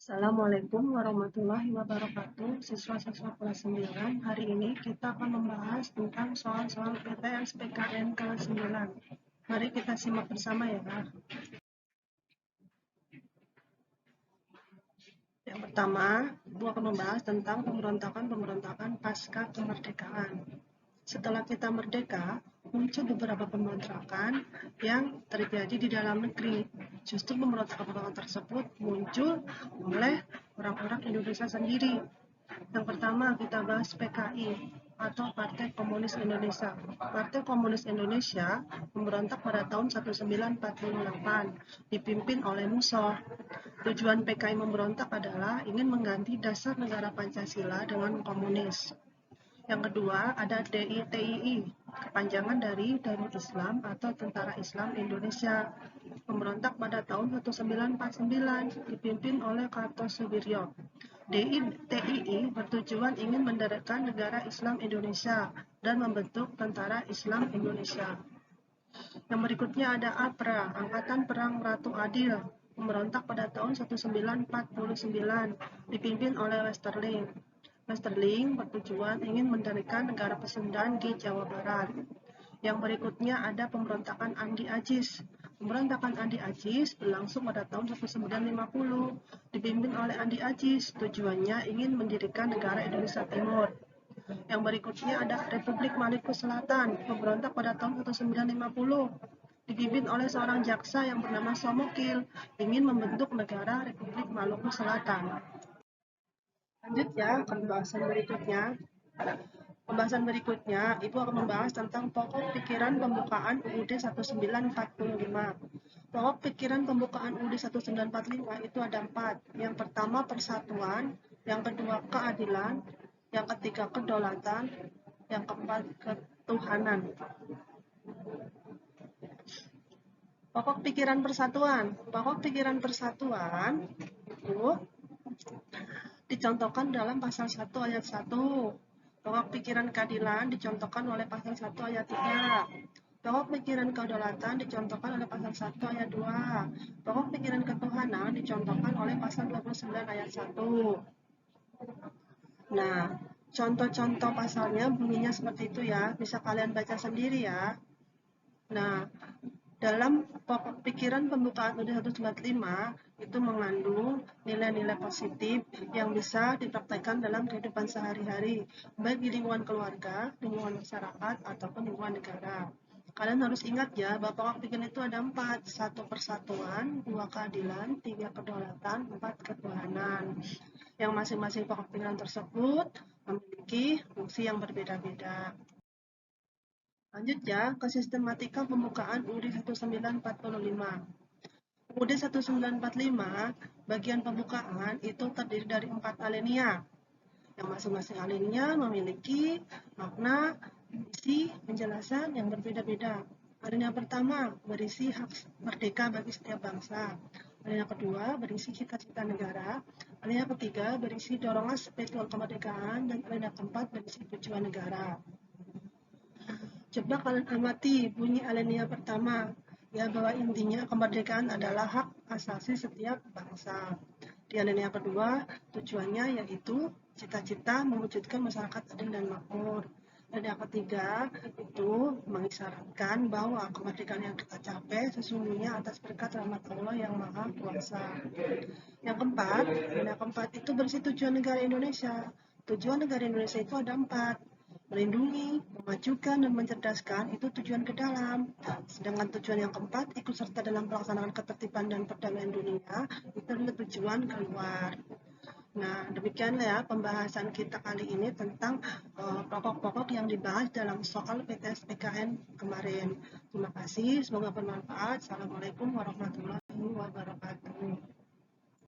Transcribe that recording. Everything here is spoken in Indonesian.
Assalamualaikum warahmatullahi wabarakatuh. Siswa-siswa kelas 9, hari ini kita akan membahas tentang soal-soal PTS PKN kelas 9. Mari kita simak bersama ya. Yang pertama, Ibu akan membahas tentang pemberontakan pasca kemerdekaan. Setelah kita merdeka, muncul beberapa pemberontakan yang terjadi di dalam negeri. Justru pemberontakan tersebut muncul oleh orang-orang Indonesia sendiri. Yang pertama kita bahas PKI atau Partai Komunis Indonesia. Partai Komunis Indonesia memberontak pada tahun 1948, dipimpin oleh Musso. Tujuan PKI memberontak adalah ingin mengganti dasar negara Pancasila dengan komunis. Yang kedua ada DITII, kepanjangan dari Darul Islam atau Tentara Islam Indonesia. Memberontak pada tahun 1949, dipimpin oleh Kartosoewirjo. DITII bertujuan ingin mendirikan negara Islam Indonesia dan membentuk Tentara Islam Indonesia. Yang berikutnya ada APRA, Angkatan Perang Ratu Adil, memberontak pada tahun 1949, dipimpin oleh Westerling. Westerling bertujuan ingin mendirikan negara Pasundan di Jawa Barat. Yang berikutnya ada pemberontakan Andi Ajis. Pemberontakan Andi Ajis berlangsung pada tahun 1950, dipimpin oleh Andi Ajis. Tujuannya ingin mendirikan negara Indonesia Timur. Yang berikutnya ada Republik Maluku Selatan, pemberontak pada tahun 1950, dipimpin oleh seorang jaksa yang bernama Somokil, ingin membentuk negara Republik Maluku Selatan. Lanjut ya ke pembahasan berikutnya. Ibu akan membahas tentang pokok pikiran pembukaan UUD 1945. Pokok pikiran pembukaan UUD 1945 itu ada 4. Yang pertama persatuan, yang kedua keadilan, yang ketiga kedaulatan, yang keempat ketuhanan. Pokok pikiran persatuan. Pokok pikiran persatuan itu dicontohkan dalam pasal 1 ayat 1. Pokok pikiran keadilan dicontohkan oleh pasal 1 ayat 3. Pokok pikiran kedaulatan dicontohkan oleh pasal 1 ayat 2. Pokok pikiran ketuhanan dicontohkan oleh pasal 29 ayat 1. Nah, contoh-contoh pasalnya bunyinya seperti itu ya. Bisa kalian baca sendiri ya. Nah, dalam pokok pikiran pembukaan UUD 1945 itu mengandung nilai-nilai positif yang bisa dipraktekkan dalam kehidupan sehari-hari, baik di lingkungan keluarga, lingkungan masyarakat, ataupun lingkungan negara. Kalian harus ingat ya, bahwa pokok pikiran itu ada 4. 1 persatuan, 2 keadilan, 3 kedaulatan, 4 ketuhanan. Yang masing-masing pokok pikiran tersebut memiliki fungsi yang berbeda-beda. Lanjut ya ke sistematika pembukaan UUD 1945. UUD 1945 bagian pembukaan itu terdiri dari 4 alinea. Yang masing-masing alinea memiliki makna, isi, penjelasan yang berbeda-beda. Alinea pertama berisi hak merdeka bagi setiap bangsa. Alinea kedua berisi cita-cita negara. Alinea ketiga berisi dorongan spiritual kemerdekaan, dan alinea keempat berisi tujuan negara. Coba kalian amati bunyi alinea pertama, ya, bahwa intinya kemerdekaan adalah hak asasi setiap bangsa. Di alinea kedua, tujuannya yaitu cita-cita mewujudkan masyarakat adil dan makmur. Alinea ketiga itu mengisyaratkan bahwa kemerdekaan yang kita capai sesungguhnya atas berkat rahmat Allah yang Maha Kuasa. Yang keempat, alinea keempat itu berisi tujuan negara Indonesia. Tujuan negara Indonesia itu ada 4. Melindungi, memajukan, dan mencerdaskan itu tujuan ke dalam. Sedangkan tujuan yang keempat ikut serta dalam pelaksanaan ketertiban dan perdamaian dunia itu adalah tujuan keluar. Nah, demikianlah ya pembahasan kita kali ini tentang pokok-pokok yang dibahas dalam soal PTS PKN kemarin. Terima kasih, semoga bermanfaat. Assalamualaikum warahmatullahi wabarakatuh.